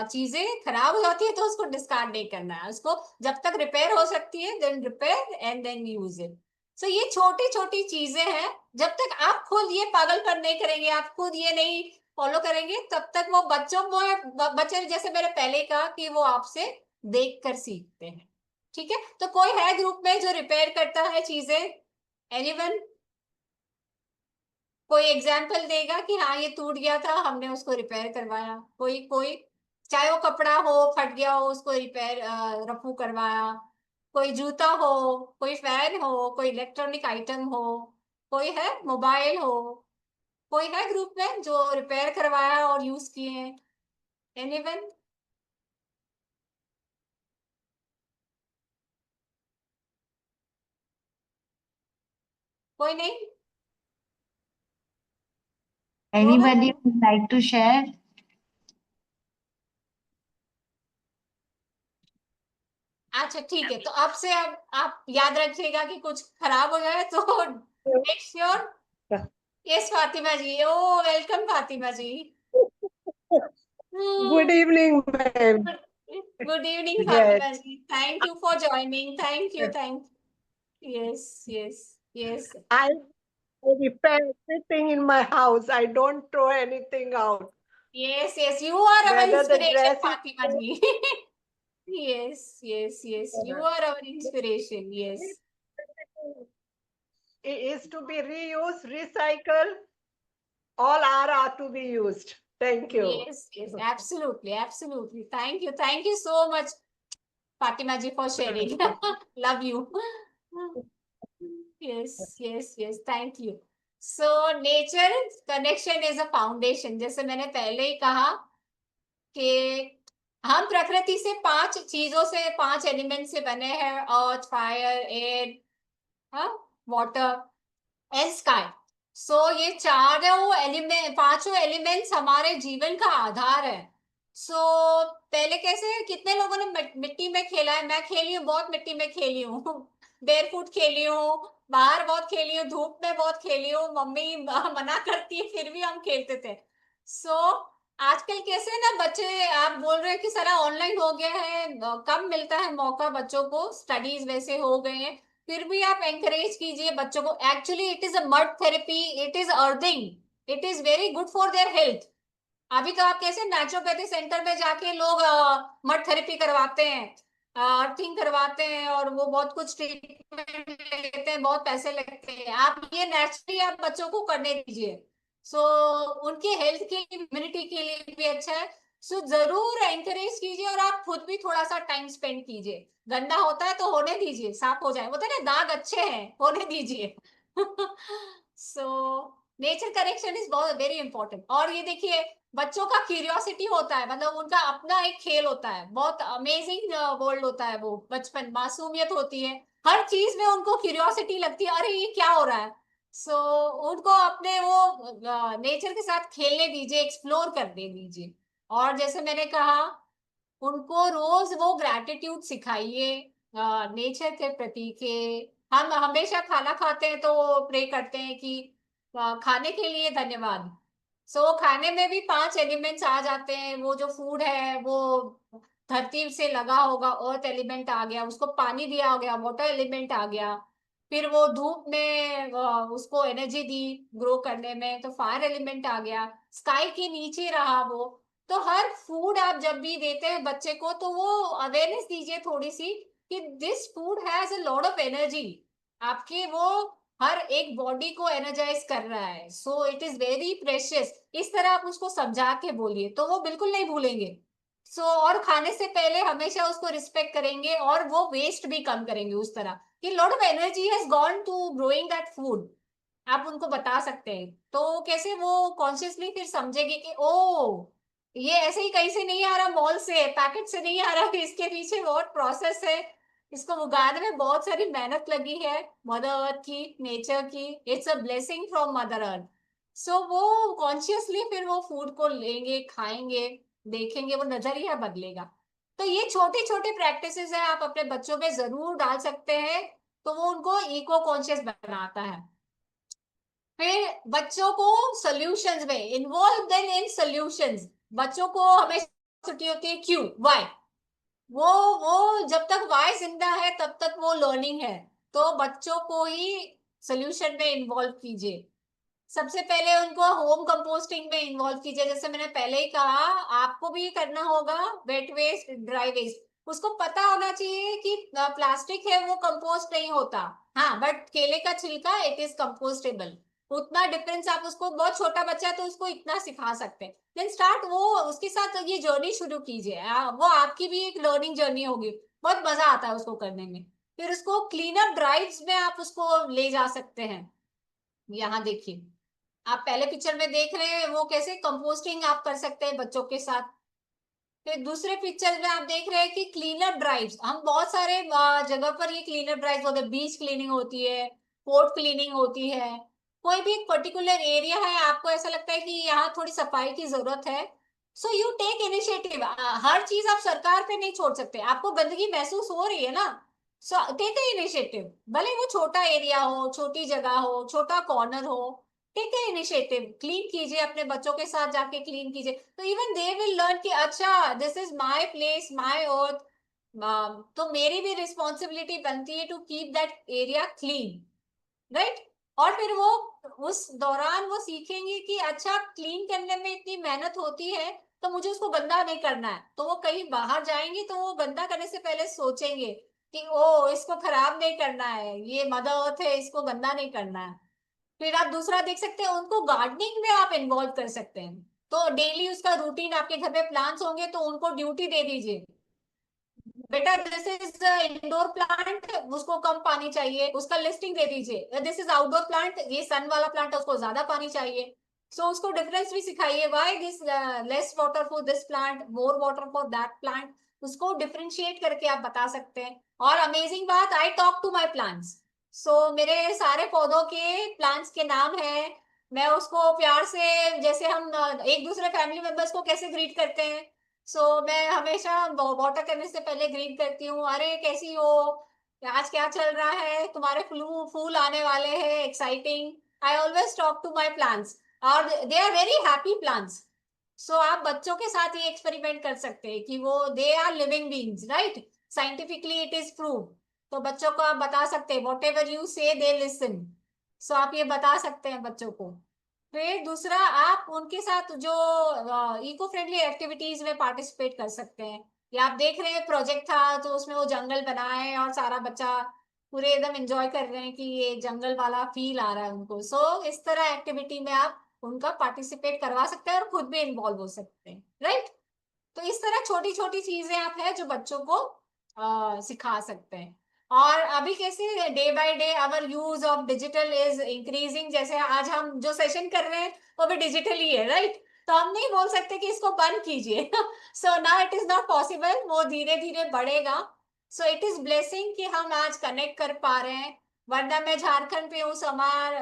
चीजें खराब हो जाती है तो उसको डिस्कार्ड नहीं करना है, उसको जब तक रिपेयर हो सकती है then repair and then use it. So ये छोटी छोटी चीजें हैं, जब तक आप खुद ये पागलपन नहीं करेंगे, आप खुद ये नहीं फॉलो करेंगे, तब तक वो बच्चों में बच्चे, जैसे मैंने पहले कहा कि वो आपसे देख कर सीखते हैं। ठीक है, तो कोई है ग्रुप में जो रिपेयर करता है चीजें? एनीवन? कोई एग्जाम्पल देगा कि हाँ ये टूट गया था हमने उसको रिपेयर करवाया? कोई कोई, चाहे वो कपड़ा हो फट गया हो उसको रिपेयर रफू करवाया, कोई जूता हो, कोई फैन हो, कोई इलेक्ट्रॉनिक आइटम हो, कोई है, मोबाइल हो, कोई है ग्रुप में जो रिपेयर करवाया और यूज किए हैं? एनीवन? कोई नहीं? Anybody would like to share? अच्छा ठीक है, तो अब से अब आप याद रखिएगा कि कुछ खराब हो जाए तो make sure. Yes Fatima ji, oh welcome Fatima ji. Good evening, ma'am. Good evening Yes, Fatima ji, thank you for joining, thank yes yes yes I repair everything in my house. I don't throw anything out. Yes yes, you are our Whether the inspiration dress Fatima ji. Yes yes yes, you are our inspiration, yes is to be reused, recycled, all are to be used. Thank you. yes, absolutely. Thank you so much, Fatima ji, for sharing. Love you. Yes, thank you. So, nature connection is a foundation. जैसे मैंने पहले ही कहा कि हम प्रकृति से 5 चीजों से, 5 एलिमेंट से बने हैं, अर्थ, फायर, एयर, हाँ, वाटर एंड स्काई। सो ये चारों एलिमेंट, पांचों एलिमेंट्स हमारे जीवन का आधार है। सो पहले कैसे, कितने लोगों ने मिट्टी में खेला है? मैं खेली हूँ, बहुत मिट्टी में खेली हूँ। बेयरफुट खेली हूँ, बाहर बहुत खेली हूँ, धूप में बहुत खेली हूँ, मम्मी मना करती है फिर भी हम खेलते थे। सो आजकल कैसे ना बच्चे, आप बोल रहे हैं कि सारा ऑनलाइन हो गया है, कम मिलता है मौका बच्चों को, स्टडीज वैसे हो गए हैं, फिर भी आप एंकरेज कीजिए बच्चों को। Actually it is a mud therapy, it is earthing, it is very good for their health. अभी तो आप कैसे नेचुरोपैथी सेंटर में जाके लोग मड थेरेपी करवाते हैं, अर्थिंग करवाते हैं, और वो बहुत कुछ ट्रीटमेंट लेते हैं, बहुत पैसे लगते हैं। आप ये नेचुरली आप बच्चों को करने दीजिए। सो उनकी हेल्थ के लिए, इम्यूनिटी के लिए भी अच्छा है। सो जरूर एंकरेज कीजिए, और आप खुद भी थोड़ा सा टाइम स्पेंड कीजिए। गंदा होता है तो होने दीजिए, साफ हो जाए, वो तो ना दाग अच्छे हैं, होने दीजिए। सो नेचर कनेक्शन इज बहुत वेरी इंपॉर्टेंट। और ये देखिए, बच्चों का क्यूरियोसिटी होता है, मतलब उनका अपना एक खेल होता है, बहुत अमेजिंग वर्ल्ड होता है वो, बचपन, मासूमियत होती है, हर चीज में उनको क्यूरियोसिटी लगती है, अरे ये क्या हो रहा है। सो उनको अपने वो नेचर के साथ खेलने दीजिए, एक्सप्लोर करने दीजिए। और जैसे मैंने कहा, उनको रोज वो ग्रैटिट्यूड सिखाइए नेचर के प्रति के। हम हमेशा खाना खाते हैं तो प्रे करते हैं कि खाने के लिए धन्यवाद। सो खाने में भी 5 एलिमेंट्स आ जाते हैं। वो जो फूड है वो धरती से लगा होगा, अर्थ एलिमेंट आ गया, उसको पानी दिया हो गया, वाटर एलिमेंट आ गया, फिर वो धूप में उसको एनर्जी दी ग्रो करने में, तो फायर एलिमेंट आ गया, स्काई के नीचे रहा वो। तो हर फूड आप जब भी देते हैं बच्चे को, तो वो अवेयरनेस दीजिए थोड़ी सी कि this food has a lot of energy, आपके वो हर एक बॉडी को एनर्जाइज कर रहा है, सो इट इज वेरी प्रेशियस। इस तरह आप उसको समझा के बोलिए तो वो बिल्कुल नहीं भूलेंगे। सो और खाने से पहले हमेशा उसको रिस्पेक्ट करेंगे, और वो वेस्ट भी कम करेंगे उस तरह कि lot of energy has gone to growing that food. आप उनको बता सकते हैं, तो कैसे वो कॉन्शियसली फिर समझेगी कि ओ, ये ऐसे ही कहीं से नहीं आ रहा, मॉल से, पैकेट से नहीं आ रहा, इसके पीछे बहुत प्रोसेस है, इसको उगाने में बहुत सारी मेहनत लगी है, मदर अर्थ की, नेचर की, it's a blessing from mother earth. So वो कॉन्शियसली फिर वो फूड को लेंगे, खाएंगे, देखेंगे, वो नजरिया बदलेगा। तो ये छोटे छोटे प्रैक्टिसेस है, आप अपने बच्चों पे जरूर डाल सकते हैं, तो वो उनको इको कॉन्शियस बनाता है। फिर बच्चों को सॉल्यूशंस में इन्वॉल्व देन इन सॉल्यूशंस। बच्चों को हमेशा छुट्टी होती है, क्यों, व्हाई, वो जब तक वाई जिंदा है तब तक वो लर्निंग है। तो बच्चों को ही सोल्यूशन में इन्वॉल्व कीजिए। सबसे पहले उनको होम कंपोस्टिंग में इन्वॉल्व कीजिए। जैसे मैंने पहले ही कहा, आपको भी करना होगा, वेट वेस्ट, ड्राई वेस्ट, उसको पता होना चाहिए कि प्लास्टिक है वो कंपोस्ट नहीं होता। हाँ, बट केले का छिलका इट इज कंपोस्टेबल। उतना डिफरेंस आप उसको, बहुत छोटा बच्चा है तो उसको इतना सिखा सकते हैं। देन स्टार्ट, वो उसके साथ ये जर्नी शुरू कीजिए, वो आपकी भी एक लर्निंग जर्नी होगी, बहुत मजा आता है उसको करने में। फिर उसको क्लीन अप ड्राइव्स में आप उसको ले जा सकते हैं। यहाँ देखिए, आप पहले पिक्चर में देख रहे हैं वो कैसे कंपोस्टिंग आप कर सकते हैं बच्चों के साथ। फिर दूसरे पिक्चर में आप देख रहे हैं कि क्लीनअप ड्राइव्स, हम बहुत सारे जगह पर ये क्लीनअप ड्राइव होते हैं, बीच क्लीनिंग होती है, कोर्ट क्लीनिंग होती है, कोई भी एक पर्टिकुलर एरिया है, आपको ऐसा लगता है कि यहाँ थोड़ी सफाई की जरूरत है, सो यू टेक इनिशिएटिव। हर चीज आप सरकार पे नहीं छोड़ सकते, आपको गंदगी महसूस हो रही है ना, सो टेक इनिशिएटिव, भले वो छोटा एरिया हो, छोटी जगह हो, छोटा कॉर्नर हो, टेक इनिशिएटिव, क्लीन कीजिए, अपने बच्चों के साथ जाके क्लीन कीजिए, तो इवन दे विल लर्न कि अच्छा this is my place, my earth, तो मेरी भी रिस्पॉन्सिबिलिटी बनती है to keep that area clean, right. और फिर वो उस दौरान वो सीखेंगे कि अच्छा क्लीन करने में इतनी मेहनत होती है, तो मुझे उसको गंदा नहीं करना है, तो वो कहीं बाहर जाएंगे तो वो गंदा करने से पहले सोचेंगे कि ओ इसको खराब नहीं करना है, ये मदर अर्थ है, इसको गंदा नहीं करना है। फिर आप दूसरा देख सकते हैं, उनको गार्डनिंग में आप इन्वॉल्व कर सकते हैं, तो डेली उसका रूटीन, आपके घर में प्लांट्स होंगे तो उनको ड्यूटी दे दीजिए, बेटा दिस इज इंडोर प्लांट, उसको कम पानी चाहिए, उसका लिस्टिंग दे दीजिए, दिस इज आउटडोर प्लांट, ये सन वाला प्लांट है, उसको ज्यादा पानी चाहिए, सो उसको डिफरेंस भी सिखाइए, why this less water for this plant, more water for that plant, उसको डिफरेंशिएट करके आप बता सकते हैं। और अमेजिंग बात, I talk to my plants, so मेरे सारे पौधों के प्लांट्स के नाम है, मैं उसको प्यार से, जैसे हम एक दूसरे फैमिली मेंबर्स को कैसे ग्रीट करते हैं, मैं हमेशा वाटर करने से पहले ग्रीट करती हूँ, अरे कैसी हो, आज क्या चल रहा है, तुम्हारे फ्लू फूल आने वाले हैं, exciting, I always talk to my plants, और they are very happy plants. आप बच्चों के साथ ये एक्सपेरिमेंट कर सकते हैं कि वो they are living beings, right, scientifically it is prove, तो बच्चों को आप बता सकते हैं वॉट एवर यू से दे लिसन, आप ये बता सकते हैं बच्चों को। फिर दूसरा, आप उनके साथ जो इको फ्रेंडली एक्टिविटीज में पार्टिसिपेट कर सकते हैं, या आप देख रहे हैं प्रोजेक्ट था तो उसमें वो जंगल बनाए और सारा बच्चा पूरे एकदम एंजॉय कर रहे हैं कि ये जंगल वाला फील आ रहा है उनको, इस तरह एक्टिविटी में आप उनका पार्टिसिपेट करवा सकते हैं और खुद भी इन्वॉल्व हो सकते हैं, राइट। तो इस तरह छोटी छोटी चीजें आप है जो बच्चों को सिखा सकते हैं। और अभी कैसे day by day our use of digital is increasing, जैसे आज हम जो सेशन कर रहे हैं वो भी डिजिटल ही है, राइट, तो हम नहीं बोल सकते कि इसको बंद कीजिए so now it is not possible, वो धीरे धीरे बढ़ेगा, सो इट इज ब्लेसिंग कि हम आज कनेक्ट कर पा रहे हैं, वरना मैं झारखंड पे हूँ, समार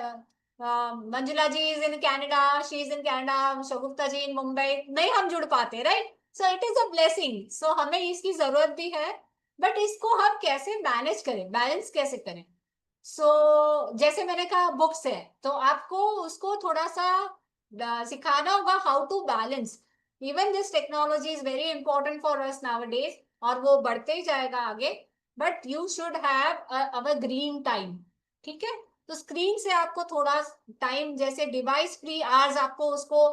Manjula ji is in Canada, she is in Canada, Shagufta ji in Mumbai, नहीं हम जुड़ पाते, right, so it is a blessing, हमें इसकी जरूरत भी है, बट इसको हम कैसे मैनेज करें, बैलेंस कैसे करें, जैसे मैंने कहा बुक्स है, तो आपको उसको थोड़ा सा सिखाना होगा how to balance, even this technology is very important for us nowadays, और वो बढ़ते ही जाएगा आगे, but you should have our green time, ठीक है, तो स्क्रीन से आपको थोड़ा टाइम, जैसे डिवाइस फ्री आवर्स, आपको उसको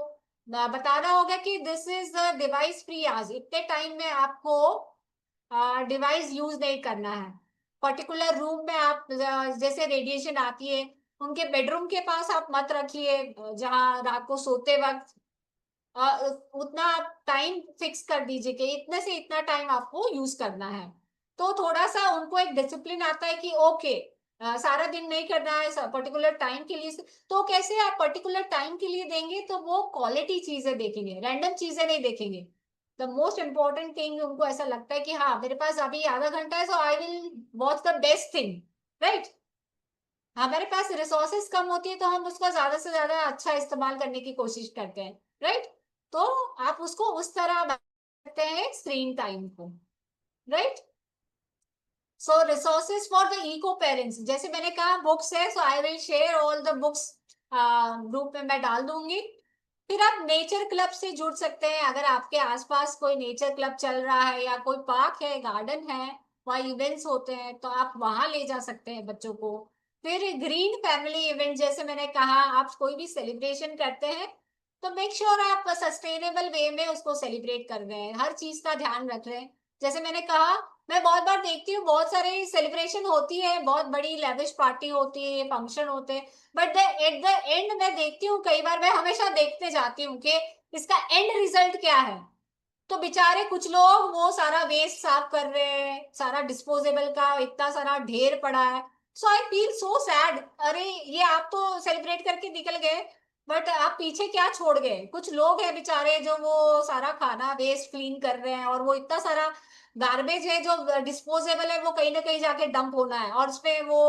बताना होगा कि this is the device free hours, इतने टाइम में आपको डिवाइस यूज नहीं करना है, पर्टिकुलर रूम में आप जैसे रेडिएशन आती है, उनके बेडरूम के पास आप मत रखिए, जहाँ रात को सोते वक्त उतना आप टाइम फिक्स कर दीजिए कि इतने से इतना टाइम आपको यूज करना है, तो थोड़ा सा उनको एक डिसिप्लिन आता है कि ओके सारा दिन नहीं करना है, पर्टिकुलर टाइम के लिए, तो कैसे आप पर्टिकुलर टाइम के लिए देंगे तो वो क्वालिटी चीजें देखेंगे, रैंडम चीजें नहीं देखेंगे, द मोस्ट इंपॉर्टेंट थिंग उनको ऐसा लगता है कि हाँ मेरे पास अभी आधा घंटा है, so I will watch the best thing, right. हमारे पास रिसोर्सेस कम होती है तो हम उसका ज्यादा से ज्यादा अच्छा इस्तेमाल करने की कोशिश करते हैं, राइट, तो आप उसको उस तरह करते हैं स्क्रीन टाइम को, right. Resources for the eco parents, जैसे मैंने कहा बुक्स है, so I will share all the books, group में मैं डाल दूंगी। फिर आप नेचर क्लब से जुड़ सकते हैं, अगर आपके आसपास कोई नेचर क्लब चल रहा है या कोई पार्क है, गार्डन है, वहाँ इवेंट्स होते हैं तो आप वहां ले जा सकते हैं बच्चों को। फिर ग्रीन फैमिली इवेंट, जैसे मैंने कहा आप कोई भी सेलिब्रेशन करते हैं तो मेक श्योर आप सस्टेनेबल वे में उसको सेलिब्रेट कर रहे हैं, हर चीज का ध्यान रख रहे हैं। जैसे मैंने कहा, मैं बहुत बार देखती हूँ बहुत सारे सेलिब्रेशन होती है, बहुत बड़ी लेविश पार्टी होती है, फंक्शन होते हैं, बट एट द एंड मैं देखती हूँ, कई बार मैं हमेशा देखते जाती हूँ कि इसका एंड रिजल्ट क्या है, तो बेचारे कुछ लोग वो सारा वेस्ट साफ कर रहे हैं, सारा डिस्पोजेबल का इतना सारा ढेर पड़ा है, so I feel so sad, अरे ये आप तो सेलिब्रेट करके निकल गए, बट आप पीछे क्या छोड़ गए, कुछ लोग हैं बेचारे जो वो सारा खाना वेस्ट क्लीन कर रहे हैं, और वो इतना सारा गार्बेज है जो डिस्पोजेबल है, वो कहीं ना कहीं जाके डंप होना है, और उसपे वो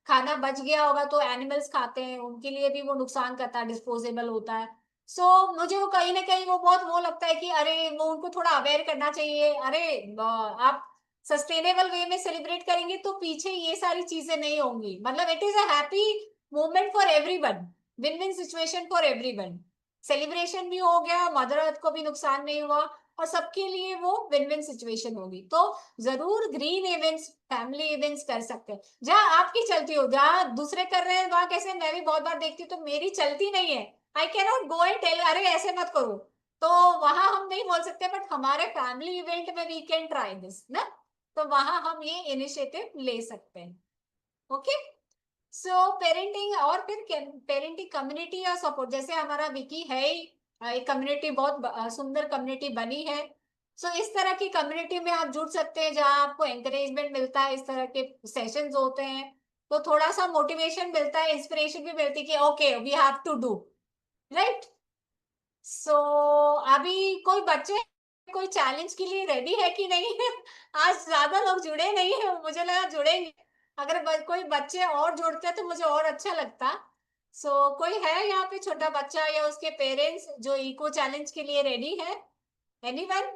खाना बच गया होगा तो एनिमल्स खाते हैं, उनके लिए भी वो नुकसान करता है, डिस्पोजेबल होता है। सो मुझे वो कहीं ना कहीं वो बहुत वो लगता है कि अरे वो उनको थोड़ा अवेयर करना चाहिए, अरे आप सस्टेनेबल वे में सेलिब्रेट करेंगे तो पीछे ये सारी चीजें नहीं होंगी। मतलब it is a happy moment for everyone, win win situation for everyone. Celebration भी हो गया, मदर अर्थ को भी नुकसान नहीं हुआ, और सबके लिए वो विन विन सिचुएशन होगी। तो जरूर ग्रीन इवेंट्स, फैमिली इवेंट्स कर सकते हैं जहां आपकी चलती हो। जहां दूसरे कर रहे हैं वहां कैसे, मैं भी बहुत बार देखती हूँ तो मेरी चलती नहीं है, I can not go and tell अरे ऐसे मत करो, तो वहां हम नहीं बोल सकते, बट हमारे फैमिली इवेंट में वी कैन ट्राई दिस ना, तो वहां हम ये इनिशिएटिव ले सकते हैं। ओके, सो पेरेंटिंग, और फिर पेरेंटिंग कम्युनिटी या सपोर्ट, जैसे हमारा विकी है ही, एक कम्युनिटी बहुत सुंदर कम्युनिटी बनी है। सो इस तरह की कम्युनिटी में आप जुड़ सकते हैं जहां आपको एंकरेजमेंट मिलता है, इस तरह के सेशंस होते हैं तो थोड़ा सा मोटिवेशन मिलता है, इंस्पिरेशन भी मिलती है कि okay we have to do right. So अभी कोई बच्चे कोई चैलेंज के लिए रेडी है कि नहीं? आज ज्यादा लोग जुड़े नहीं है, मुझे लगा जुड़ेंगे। अगर कोई बच्चे और जुड़ते तो मुझे और अच्छा लगता। सो कोई है यहाँ पे छोटा बच्चा या उसके पेरेंट्स जो इको चैलेंज के लिए रेडी है? एनीवन?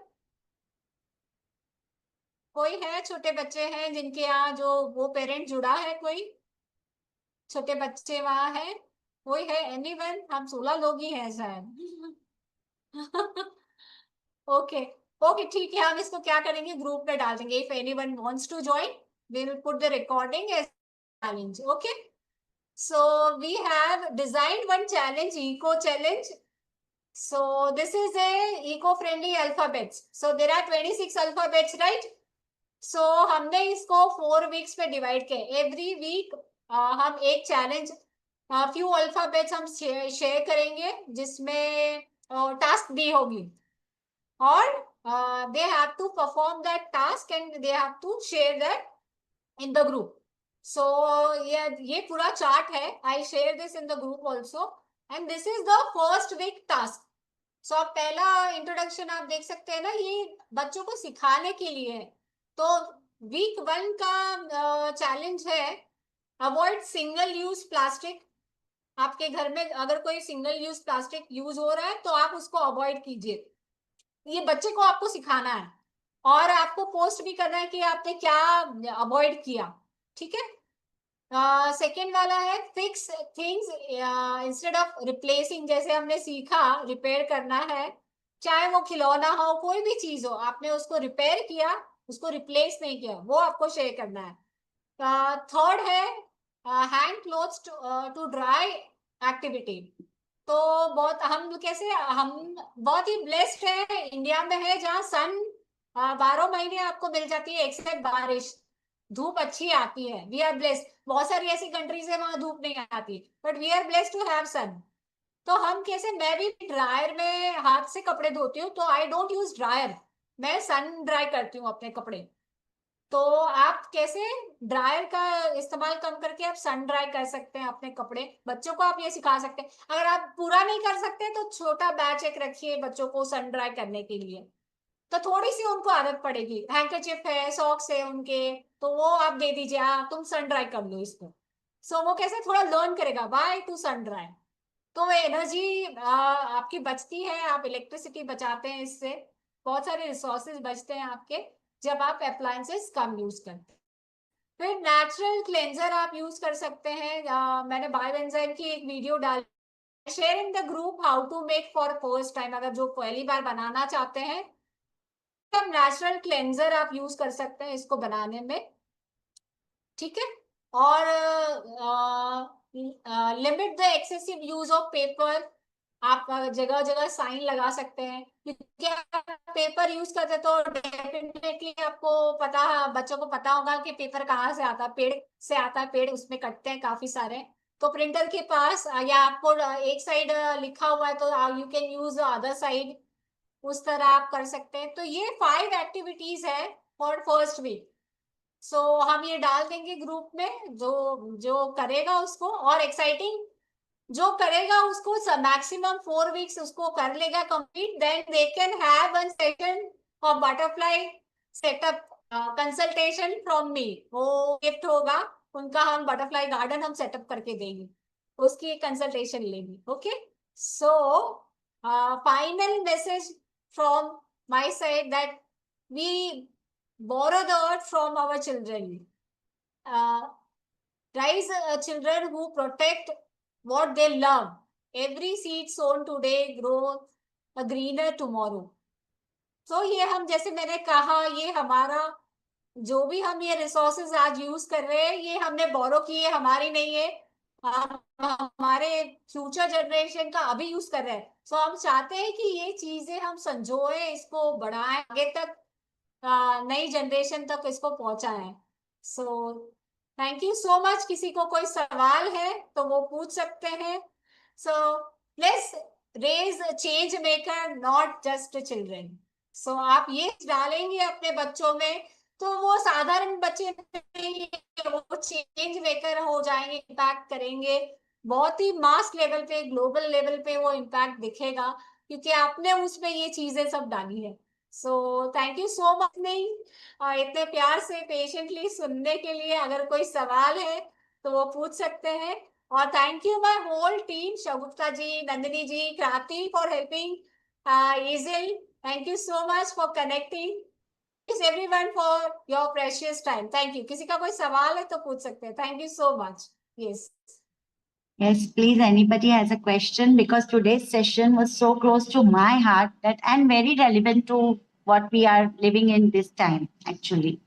कोई है, छोटे बच्चे हैं जिनके यहाँ जो वो पेरेंट जुड़ा है, कोई छोटे बच्चे वहां है? कोई है? एनीवन? हम 16 लोग ही हैं शायद। ओके, ओके ठीक है, हम इसको क्या करेंगे, ग्रुप में डाल देंगे। If anyone wants to join we will put the recording as challenge. Okay, so we have designed one challenge, eco challenge. So this is a eco-friendly alphabets. So there are 26 alphabets, right? So हमने इसको 4 weeks पे divide किया। Every week हम एक challenge, few alphabets हम share करेंगे जिसमें task दी होगी, और they have to perform that task and they have to share that in the group. So ये पूरा चार्ट है, I share this in the group also, and this is the first week task. So आप पहला introduction आप देख सकते हैं ना, ये बच्चों को सिखाने के लिए है। तो वीक 1 का चैलेंज है अवॉइड सिंगल यूज प्लास्टिक। आपके घर में अगर कोई सिंगल यूज प्लास्टिक यूज हो रहा है तो आप उसको अवॉइड कीजिए, ये बच्चे को आपको सिखाना है, और आपको पोस्ट भी करना है कि आपने क्या अवॉइड किया। ठीक है, सेकेंड वाला है fix things instead of replacing. जैसे हमने सीखा रिपेयर करना है, चाहे वो खिलौना हो, कोई भी चीज हो, आपने उसको रिपेयर किया, उसको रिप्लेस नहीं किया, वो आपको शेयर करना है। थर्ड है hang clothes to dry activity. तो बहुत हम कैसे, हम बहुत ही ब्लेस्ड है, इंडिया में है जहाँ सन 12 महीने आपको मिल जाती है एक्सेप्ट बारिश, धूप अच्छी आती है। We are blessed. बहुत सारी ऐसी कंट्रीज है वहां धूप नहीं आती, but we are blessed to have sun. तो हम कैसे, मैं भी ड्रायर में हाथ से कपड़े धोती हूँ तो आई डोंट यूज ड्रायर, मैं सन ड्राई करती हूँ अपने कपड़े। तो आप कैसे ड्रायर का इस्तेमाल कम करके आप सन ड्राई कर सकते हैं अपने कपड़े। बच्चों को आप ये सिखा सकते हैं, अगर आप पूरा नहीं कर सकते तो छोटा बैच एक रखिए बच्चों को सन ड्राई करने के लिए, तो थोड़ी सी उनको आदत पड़ेगी। हैंकरचिप है, सॉक्स है उनके, तो वो आप दे दीजिए, तुम सन ड्राई कर लो इसको। सो वो कैसे थोड़ा लर्न करेगा व्हाई टू सन ड्राई। तो एनर्जी आपकी बचती है, आप इलेक्ट्रिसिटी बचाते हैं, इससे बहुत सारे रिसोर्सेज बचते हैं आपके जब आप अप्लायंसेस कम यूज करते हैं। फिर नेचुरल क्लेंजर आप यूज कर सकते हैं। मैंने बायोएंजाइम की एक वीडियो डाली, share in the group how to make for first time, अगर जो पहली बार बनाना चाहते हैं तो नेचुरल क्लेंजर आप यूज कर सकते हैं इसको बनाने में। ठीक है, और limit the excessive use of paper. आप जगह जगह साइन लगा सकते हैं, क्योंकि आप पेपर यूज करते तो डेफिनेटली आपको पता, बच्चों को पता होगा कि पेपर कहाँ से आता है, पेड़ से आता है, पेड़ उसमें कटते हैं काफी सारे। तो प्रिंटर के पास या आपको एक साइड लिखा हुआ है तो you can use other side, उस तरह आप कर सकते हैं। तो ये 5 एक्टिविटीज है फॉर फर्स्ट वीक। सो हम ये डाल देंगे ग्रुप में, जो जो करेगा उसको, और एक्साइटिंग जो करेगा उसको मैक्सिमम 4 वीक्स उसको कर लेगा complete, then they can have one session of butterfly setup consultation from me, वो गिफ्ट होगा उनका हम बटरफ्लाई गार्डन हम सेटअप करके देंगे, उसकी कंसल्टेशन लेंगे. Okay, so final message from my side that we borrow the earth from our children. Raise children who protect what they love. Every seed sown today grows a greener tomorrow. So ये हम, जैसे मैंने कहा, ये हमारा जो भी हम ये रिसोर्सेज आज यूज कर रहे हैं, ये हमने बोरो किए, हमारी नहीं है. हम हमारे फ्यूचर जनरेशन का अभी यूज कर रहे हैं. सो हम चाहते हैं कि ये चीजें हम संजोए, इसको बढ़ाएं, आगे तक नई जनरेशन तक इसको पहुंचाएं. So thank you so much. किसी को कोई सवाल है तो वो पूछ सकते हैं. So let's raise change maker, not just children. So आप ये डालेंगे अपने बच्चों में तो वो साधारण बच्चे नहीं, वो चेंज मेकर हो जाएंगे, इम्पैक्ट करेंगे. बहुत ही मास लेवल पे, ग्लोबल लेवल पे वो इम्पैक्ट दिखेगा, क्योंकि आपने उसमें ये चीजें सब डाली है. So thank you so much. नहीं, इतने प्यार से पेशेंटली सुनने के लिए. अगर कोई सवाल है तो वो पूछ सकते हैं. और thank you my whole team, Shagufta ji, Nandini ji, Kranti, for helping Ezel. Thank you so much for connecting. Thanks everyone for your precious time. Thank you. किसी का कोई सवाल है तो पूछ सकते हैं. Thank you so much. Yes. Yes, please, anybody has a question, because today's session was so close to my heart that and very relevant to what we are living in this time, actually.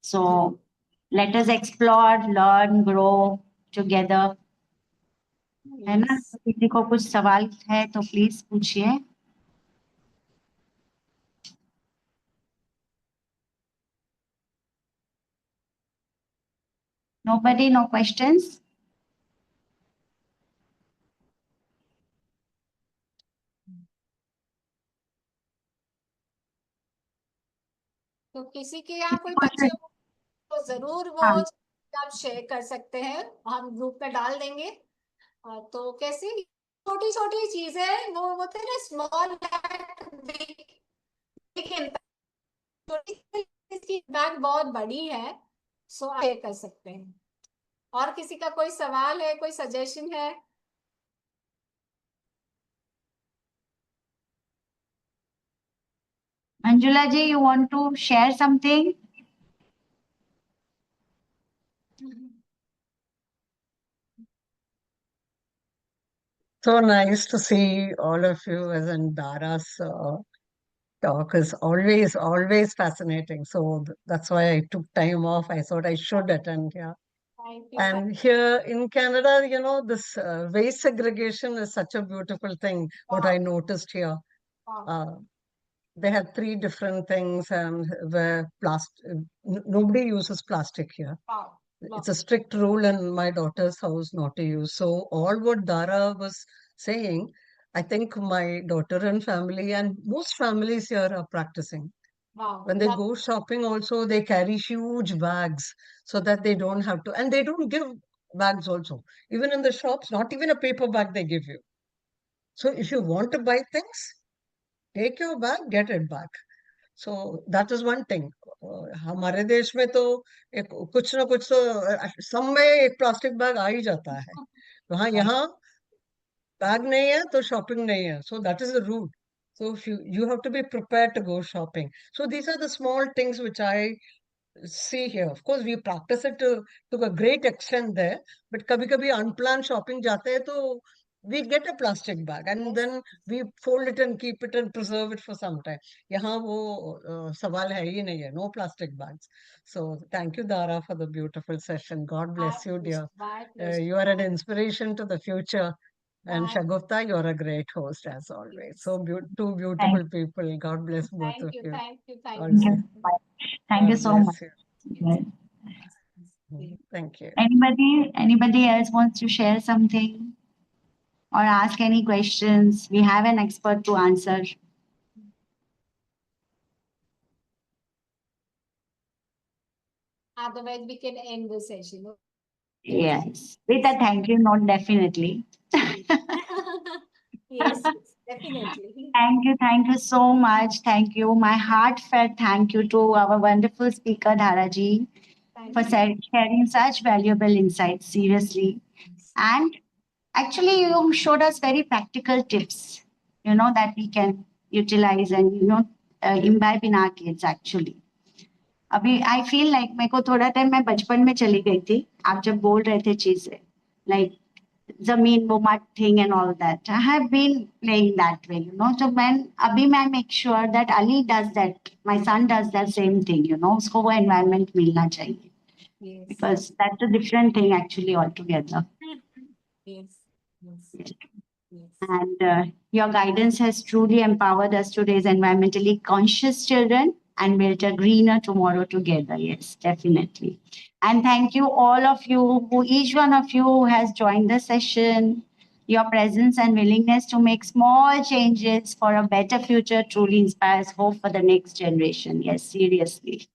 So let us explore, learn, grow together. है ना? Yes. किसी को कुछ सवाल है तो please पूछिए. Nobody, no questions? तो किसी के यहाँ कोई किसी को बच्चे हो तो जरूर वो हाँ. आप शेयर कर सकते हैं, हम ग्रुप में डाल देंगे. तो कैसी छोटी छोटी चीजें वो होते हैं ना, स्मॉल बिग इम्पैक्ट, इसकी इम्पैक्ट बहुत बड़ी है. सो आप शेयर कर सकते हैं. और किसी का कोई सवाल है, कोई सजेशन है? Manjula ji, you want to share something? So nice to see all of you, as in Dara's talk is always fascinating. So that's why I took time off. I thought I should attend here. Thank you. And here in Canada, you know, this waste segregation is such a beautiful thing, what I noticed here. Wow. They have 3 different things, and where nobody uses plastic here. Wow. It's a strict rule in my daughter's house not to use. So all what Dara was saying, I think my daughter and family and most families here are practicing. Wow. When they go shopping also, they carry huge bags so that they don't have to, and they don't give bags also. Even in the shops, not even a paper bag they give you. So if you want to buy things, take your bag, get it back. So that is one thing. हमारे देश में तो एक कुछ ना कुछ तो सब में एक प्लास्टिक बैग आ ही जाता है. वहाँ यहाँ बैग नहीं है तो शॉपिंग नहीं है. So that is the rule. So if you have to be prepared to go shopping. So these are the small things which I see here. Of course, we practice it to a great extent there. But कभी-कभी unplanned shopping जाते हैं तो we get a plastic bag and then we fold it and keep it and preserve it for some time. यहाँ वो सवाल है ही नहीं है. No plastic bags. So thank you, Dara, for the beautiful session. God bless you, dear. You are an inspiration to the future. And Shagufta, you're a great host as always. So two beautiful people. God bless both of you. Thank you. Thank you. Thank you so much. Yes. Thank you. Anybody else wants to share something or ask any questions? We have an expert to answer. Otherwise, we can end the session. Yes. With a thank you note, definitely. Yes, definitely. Thank you so much. Thank you. My heartfelt thank you to our wonderful speaker, Dhara ji. Thank for you. sharing such valuable insights, seriously. And actually, you showed us very practical tips, that we can utilize and, imbibe in our kids actually. अभी I feel like मेरे को थोड़ा time मैं बचपन में चली गई थी आप जब बोल रहे थे चीजें लाइक जमीन वो मट thing and all that I have been playing that way so when अभी मैं make sure that Ali does that my son does that same thing उसको वो एनवायरनमेंट मिलना चाहिए Yes. because that's a different thing actually altogether. Yes. Yes. Yes. Yes. And your guidance has truly empowered us to raise environmentally conscious children and build a greener tomorrow together. Yes, definitely. And thank you, all of you, each one of you who has joined the session. Your presence and willingness to make small changes for a better future truly inspires hope for the next generation. Yes, seriously.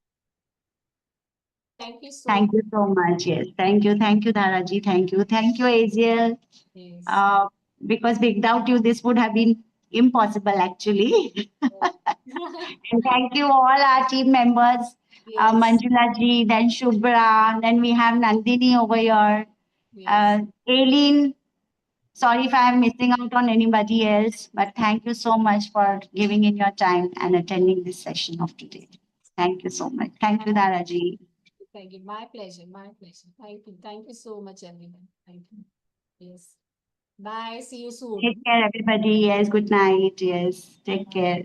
Thank you so Thank you so much. Yes, thank you. Thank you, Dharaji. Thank you. Thank you, Aziel. Yes. Because without you, this would have been impossible actually. And thank you all our team members, Yes. Manjula ji, then Shubhra, then we have Nandini over here, Yes. Aileen. Sorry if I am missing out on anybody else, but thank you so much for giving in your time and attending this session of today. Thank you so much. Thank you, Dharaji. Thank you. My pleasure. My pleasure. Thank you. Thank you so much, everyone. Thank you. Yes. Bye. See you soon. Take care, everybody. Yes, good night. Yes, take care.